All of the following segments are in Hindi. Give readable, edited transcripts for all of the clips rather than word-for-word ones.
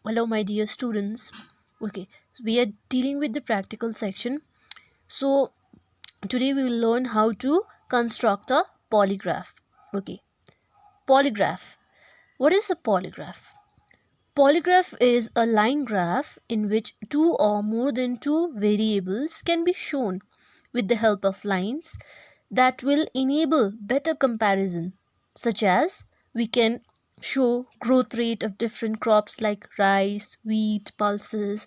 Hello, my dear students. Okay, we are dealing with the practical section. So, today we will learn how to construct a polygraph. Okay, polygraph. What is a polygraph? Polygraph is a line graph in which two or more than two variables can be shown with the help of lines that will enable better comparison, such as we can show growth rate of different crops like rice, wheat, pulses.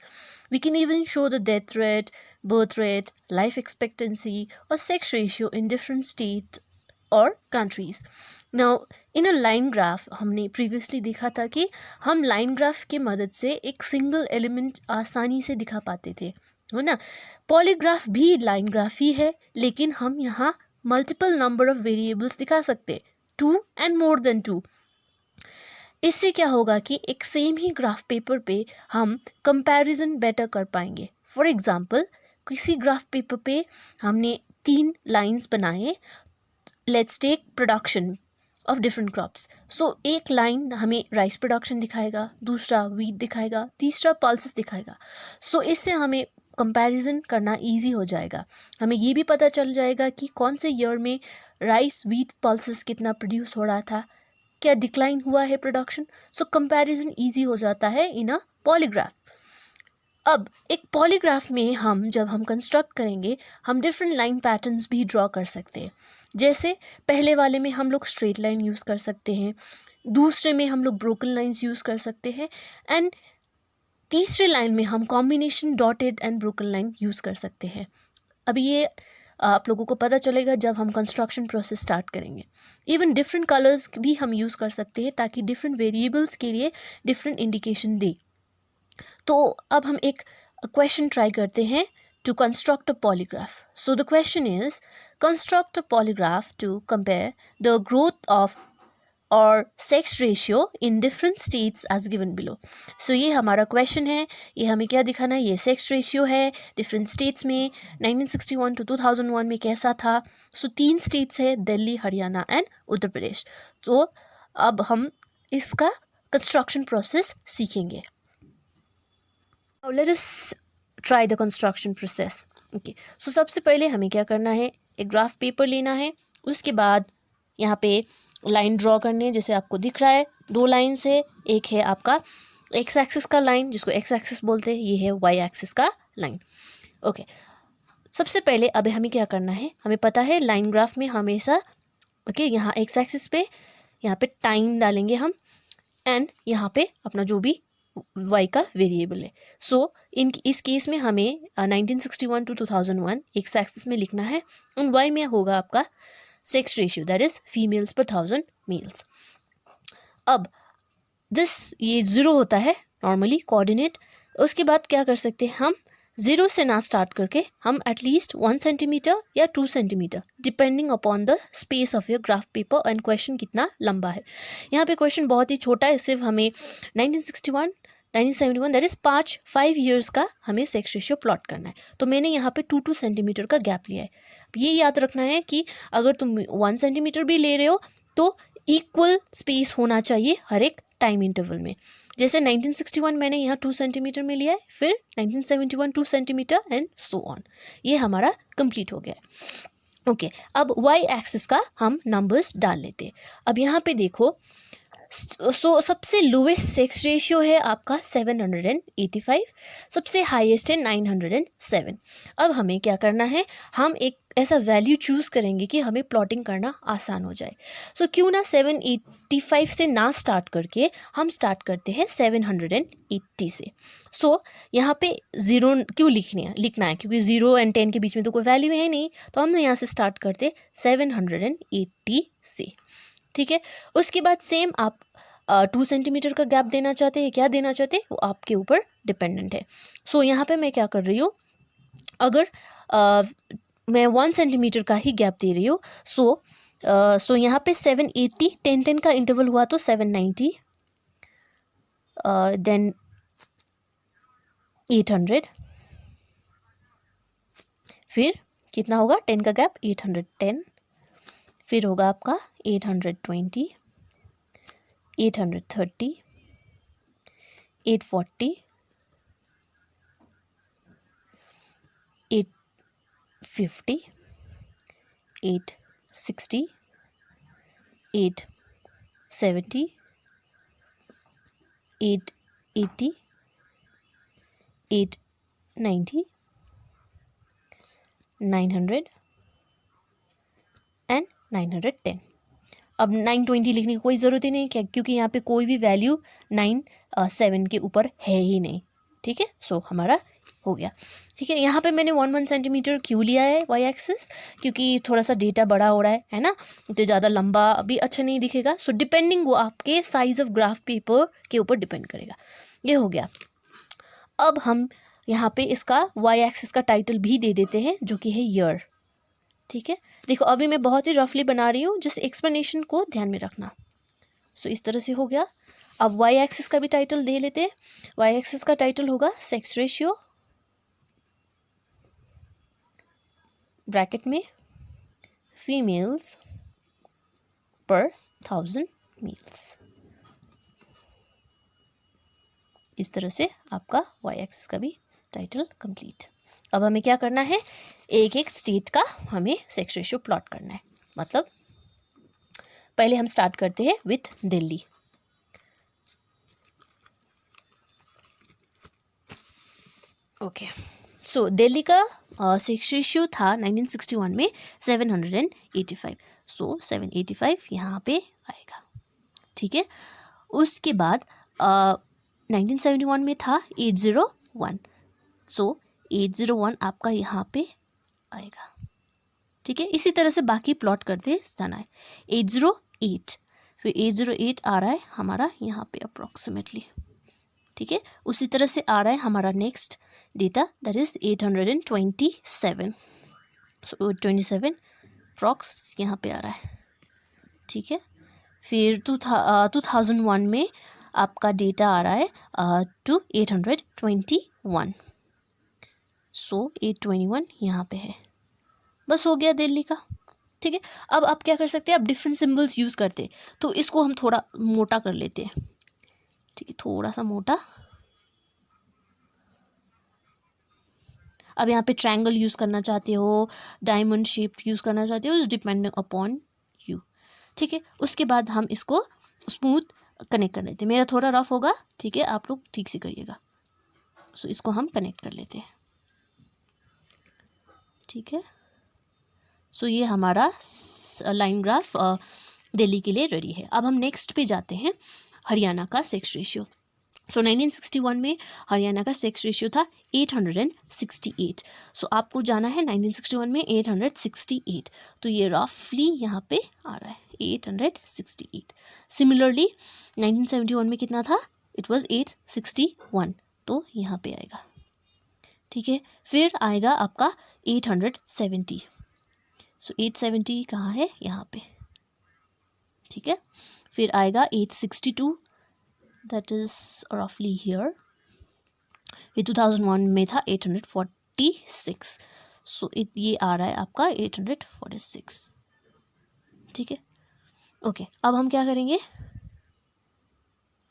We can even show the death rate, birth rate, life expectancy, or sex ratio in different states और countries. Now in a line graph हमने प्रीवियसली देखा था कि हम लाइन ग्राफ के मदद से एक सिंगल एलिमेंट आसानी से दिखा पाते थे, है ना. पॉलीग्राफ भी लाइन ग्राफ ही है, लेकिन हम यहाँ मल्टीपल नंबर ऑफ वेरिएबल्स दिखा सकते हैं, 2 एंड मोर देन 2. इससे क्या होगा कि एक सेम ही ग्राफ पेपर पे हम कंपैरिजन बेटर कर पाएंगे. फॉर एग्जांपल, किसी ग्राफ पेपर पे हमने 3 लाइंस बनाए. Let's take production of different crops. So एक लाइन हमें राइस प्रोडक्शन दिखाएगा, दूसरा वीट दिखाएगा, तीसरा पल्सेस दिखाएगा. सो इससे हमें कंपैरिजन करना इजी हो जाएगा. हमें ये भी पता चल जाएगा कि कौन से ईयर में राइस, वीट, पल्सेस कितना प्रोड्यूस हो रहा था, क्या डिक्लाइन हुआ है प्रोडक्शन. सो कंपैरिजन इजी हो जाता है इन अ पॉलीग्राफ. अब एक पॉलीग्राफ में जब हम कंस्ट्रक्ट करेंगे, हम डिफरेंट लाइन पैटर्न्स भी ड्रॉ कर सकते हैं. जैसे पहले वाले में हम लोग स्ट्रेट लाइन यूज़ कर सकते हैं, दूसरे में हम लोग ब्रोकन लाइंस यूज़ कर सकते हैं, एंड तीसरे लाइन में हम combination dotted and broken line use कर सकते हैं. अभी ये आप लोगों को पता चलेगा जब हम कंस्ट्रक्शन प्रोसेस स्टार्ट करेंगे. इवन डिफरेंट कलर्स भी हम यूज़ कर सकते हैं ताकि डिफरेंट वेरिएबल्स के लिए डिफरेंट इंडिकेशन दे. तो अब हम एक क्वेश्चन ट्राई करते हैं to construct a polygraph. So the question is, construct a polygraph to compare the growth of or sex ratio in different states as given below. So ये हमारा क्वेश्चन है. ये हमें क्या दिखाना है? ये सेक्स रेशियो है डिफरेंट स्टेट्स में. 1961 to 2001 में कैसा था? सो 3 स्टेट्स है, दिल्ली, हरियाणा एंड उत्तर प्रदेश. तो अब हम इसका कंस्ट्रक्शन प्रोसेस सीखेंगे. Now let us try the construction process. Okay. So सबसे पहले हमें क्या करना है? एक ग्राफ पेपर लेना है. उसके बाद यहाँ पे लाइन ड्रॉ करने हैं. जैसे आपको दिख रहा है 2 लाइन्स है. एक है आपका एक्स एक्सिस का लाइन जिसको एक्स एक्सिस बोलते हैं, ये है वाई एक्सिस का लाइन. ओके. सबसे पहले अब हमें क्या करना है? हमें पता है लाइन ग्राफ में हमेशा यहाँ एक्स एक्सिस पे यहाँ पे टाइम डालेंगे हम, एंड यहाँ पे अपना जो भी y का वेरिएबल है. सो इस केस में हमें 1961 to 2001 एक्स एक्सिस में लिखना है, और y में होगा आपका sex ratio, that is females पर 1000 मेल्स. अब ये 0 होता है नॉर्मली कोऑर्डिनेट. उसके बाद क्या कर सकते हैं हम? 0 से ना स्टार्ट करके हम एटलीस्ट 1 सेंटीमीटर या 2 centimetre depending upon the space of your graph paper and question कितना लंबा है. यहाँ पे क्वेश्चन बहुत ही छोटा है, सिर्फ हमें 1971 दैट इज़ 5 ईयर्स का हमें सेक्स रेशियो प्लॉट करना है. तो मैंने यहाँ पे 2 सेंटीमीटर का गैप लिया है. ये याद रखना है कि अगर तुम 1 सेंटीमीटर भी ले रहे हो तो इक्वल स्पेस होना चाहिए हर एक टाइम इंटरवल में. जैसे 1961 मैंने यहाँ 2 सेंटीमीटर में लिया है, फिर 1971 2 सेंटीमीटर एंड सो ऑन. ये हमारा कंप्लीट हो गया है. ओके. अब वाई एक्सिस का हम नंबर्स डाल लेते हैं. अब यहाँ पे देखो, सो सबसे लोवेस्ट सेक्स रेशियो है आपका 785, सबसे हाईएस्ट है 907. अब हमें क्या करना है? हम एक ऐसा वैल्यू चूज़ करेंगे कि हमें प्लॉटिंग करना आसान हो जाए. सो क्यों ना 785 से ना स्टार्ट करके हम स्टार्ट करते हैं 780 से. सो यहाँ पे 0 क्यों लिखना है? क्योंकि 0 एंड 10 के बीच में तो कोई वैल्यू है नहीं, तो हम यहाँ से स्टार्ट करते 780 से. ठीक है. उसके बाद सेम आप 2 सेंटीमीटर का गैप देना चाहते हैं, क्या देना चाहते हैं वो आपके ऊपर डिपेंडेंट है. सो यहाँ पे मैं क्या कर रही हूँ, अगर मैं 1 सेंटीमीटर का ही गैप दे रही हूँ, सो यहाँ पे 780, 10 का इंटरवल हुआ तो 790, देन 800, फिर कितना होगा 10 का गैप 810, फिर होगा आपका 820, 830, 840, 850, 860, 870, 880, 890, 900 एंड 910। अब 920 लिखने की कोई ज़रूरत ही नहीं, क्या, क्योंकि यहाँ पे कोई भी वैल्यू 7 के ऊपर है ही नहीं। ठीक है, सो हमारा हो गया। ठीक है, यहाँ पे मैंने 1 सेंटीमीटर क्यों लिया है वाई एक्सिस, क्योंकि थोड़ा सा डेटा बड़ा हो रहा है ना, तो ज़्यादा लंबा अभी अच्छा नहीं दिखेगा। सो डिपेंडिंग वो आपके साइज ऑफ ग्राफ पेपर के ऊपर डिपेंड करेगा। ये हो गया। अब हम यहाँ पे इसका वाई एक्सिस का टाइटल भी दे देते हैं, जो कि है ईयर। ठीक है, देखो अभी मैं बहुत ही रफली बना रही हूँ, जिस एक्सप्लेनेशन को ध्यान में रखना। सो इस तरह से हो गया। अब वाई एक्सिस का भी टाइटल दे लेते हैं। वाई एक्सिस का टाइटल होगा सेक्स रेशियो, ब्रैकेट में फीमेल्स पर 1000 मील्स। इस तरह से आपका वाई एक्सिस का भी टाइटल कंप्लीट। अब हमें क्या करना है, एक एक स्टेट का हमें सेक्स रेशियो प्लॉट करना है। मतलब पहले हम स्टार्ट करते हैं विथ दिल्ली। ओके, सो दिल्ली का सेक्स रेशियो था 1961 में 785। सो 785 यहाँ पे आएगा। ठीक है, उसके बाद 1971 में था 801। सो 801 आपका यहाँ पे आएगा। ठीक है, इसी तरह से बाकी प्लॉट करते जाना है। 808, फिर 808 आ रहा है हमारा यहाँ पे अप्रॉक्सीमेटली। ठीक है, उसी तरह से आ रहा है हमारा नेक्स्ट डेटा, दैट इज 827। सो 27 प्रॉक्स यहाँ पे आ रहा है। ठीक है, फिर 2001 में आपका डेटा आ रहा है टू 821। सो 821 यहाँ पे है। बस हो गया दिल्ली का। ठीक है, अब आप क्या कर सकते हैं, आप डिफरेंट सिंबल्स यूज़ करते हैं, तो इसको हम थोड़ा मोटा कर लेते हैं। ठीक है, थोड़ा सा मोटा। अब यहाँ पे ट्रायंगल यूज़ करना चाहते हो, डायमंड शेप यूज़ करना चाहते हो, इज डिपेंडिंग अपॉन यू। ठीक है, उसके बाद हम इसको स्मूथ कनेक्ट कर लेते हैं। मेरा थोड़ा रफ होगा, ठीक है, आप लोग ठीक से करिएगा। सो इसको हम कनेक्ट कर लेते हैं। ठीक है, सो ये हमारा लाइन ग्राफ दिल्ली के लिए रेडी है। अब हम नेक्स्ट पे जाते हैं, हरियाणा का सेक्स रेशियो। सो 1961 में हरियाणा का सेक्स रेशियो था 868। सो आपको जाना है 1961 में 868, तो ये रफली यहाँ पे आ रहा है 868। सिमिलरली 1971 में कितना था, इट वाज 861, तो यहाँ पे आएगा। ठीक है, फिर आएगा आपका 870। सो 870 कहाँ है, यहाँ पे। ठीक है, फिर आएगा 862, दैट इज रफली हियर। ये 2001 में था 846। सो ये आ रहा है आपका 846। ठीक है, ओके, अब हम क्या करेंगे,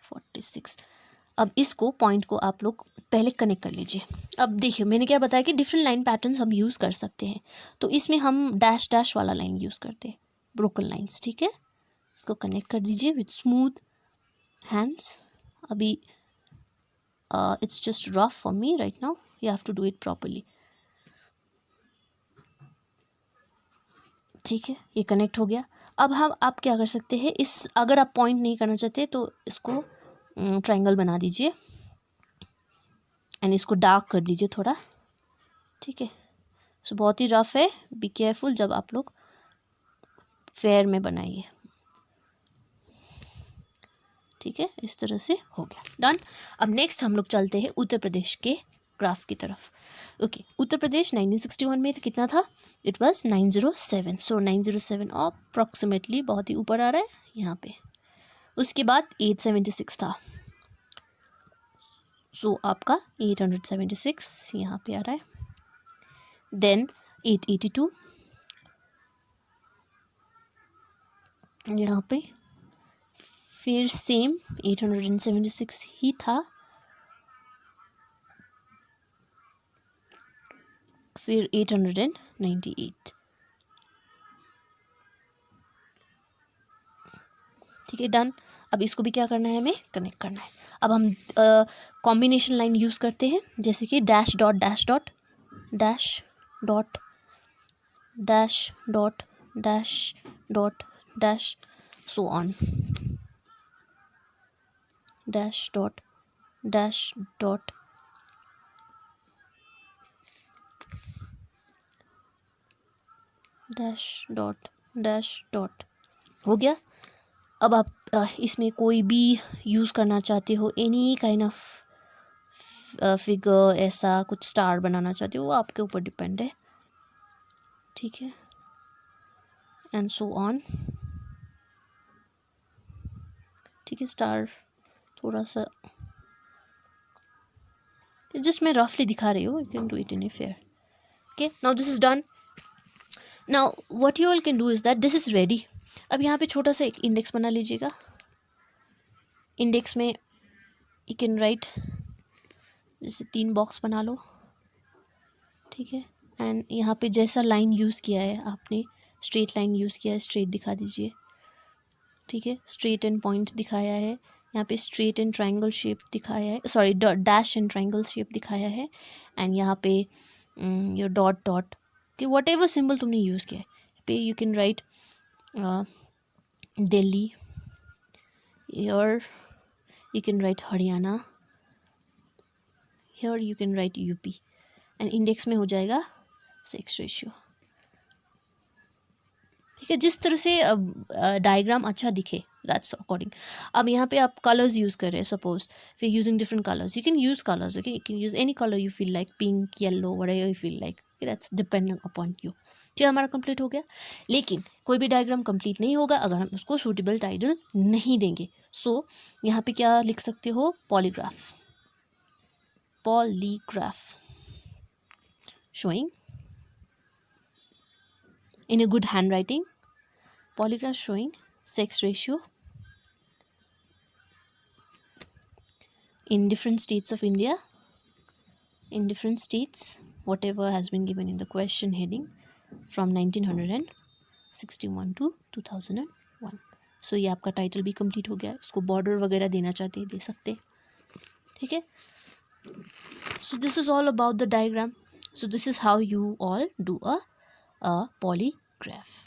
46। अब इसको पॉइंट को आप लोग पहले कनेक्ट कर लीजिए। अब देखिए मैंने क्या बताया कि डिफरेंट लाइन पैटर्न्स हम यूज़ कर सकते हैं, तो इसमें हम डैश डैश वाला लाइन यूज़ करते हैं, ब्रोकन लाइंस। ठीक है, इसको कनेक्ट कर दीजिए विथ स्मूथ हैंड्स। अभी it's just rough for me right now, you have to do it properly. ठीक है, ये कनेक्ट हो गया। अब हम आप क्या कर सकते हैं, इस अगर आप पॉइंट नहीं करना चाहते तो इसको ट्रायंगल बना दीजिए एंड इसको डार्क कर दीजिए थोड़ा। ठीक है, सो बहुत ही रफ है, बी केयरफुल जब आप लोग फेयर में बनाइए। ठीक है, इस तरह से हो गया, डन। अब नेक्स्ट हम लोग चलते हैं उत्तर प्रदेश के ग्राफ की तरफ। ओके, उत्तर प्रदेश 1961 में कितना था, इट वाज 907। सो 907 अप्रॉक्सीमेटली बहुत ही ऊपर आ रहा है यहाँ पे। उसके बाद 876 था। सो आपका 876 यहाँ पे आ रहा है। देन 882 यहाँ पे, फिर सेम 876 ही था फिर 898, ठीक है, डन। अब इसको भी क्या करना है, हमें कनेक्ट करना है। अब हम कॉम्बिनेशन लाइन यूज़ करते हैं, जैसे कि dash dot dash dot dash dot dash dot dash dot dash so on, dash dot dash dot dash dot dash dot, हो गया। अब आप इसमें कोई भी यूज़ करना चाहते हो, एनी काइंड ऑफ फिगर, ऐसा कुछ स्टार बनाना चाहते हो, वो आपके ऊपर डिपेंड है, ठीक है, एंड सो ऑन, ठीक है। स्टार थोड़ा सा जस्ट मैं रफली दिखा रही हूँ, you can do it in a fair, okay. Now this is done. Now what you all can do is that this is ready. अब यहाँ पे छोटा सा एक इंडेक्स बना लीजिएगा। इंडेक्स में यू कैन राइट, जैसे 3 बॉक्स बना लो, ठीक है, एंड यहाँ पे जैसा लाइन यूज़ किया है आपने, स्ट्रेट लाइन यूज़ किया है, स्ट्रेट दिखा दीजिए, ठीक है। स्ट्रेट एंड पॉइंट दिखाया है, यहाँ पे स्ट्रेट एंड ट्रायंगल शेप दिखाया है, sorry dash and triangle shape दिखाया है, एंड यहाँ पे योर डॉट डॉट कि वट एवर सिम्बल तुमने यूज़ किया है पे you can write Delhi, your you can write Haryana, here you can write UP, and index में हो जाएगा 6 रेशियो, ठीक है। जिस तरह से डायग्राम अच्छा दिखे, दैट्स अकॉर्डिंग। अब यहाँ पे आप कलर्स यूज़ कर रहे हैं, सपोज फिर using different colours, you can use colours, okay, you can use any colour you feel like, pink, yellow, whatever you feel like, that's depending upon you. ठीक, हमारा कंप्लीट हो गया। लेकिन कोई भी डायग्राम कंप्लीट नहीं होगा अगर हम उसको सूटेबल टाइटल नहीं देंगे। सो यहाँ पे क्या लिख सकते हो, polygraph, polygraph showing in a good handwriting, polygraph showing sex ratio in different states of India, in different states, whatever has been given in the question heading from 1961 to 2001. सो ये आपका टाइटल भी कंप्लीट हो गया। इसको बॉर्डर वगैरह देना चाहते दे सकते, ठीक है। So this is all about the diagram. So this is how you all do a polygraph.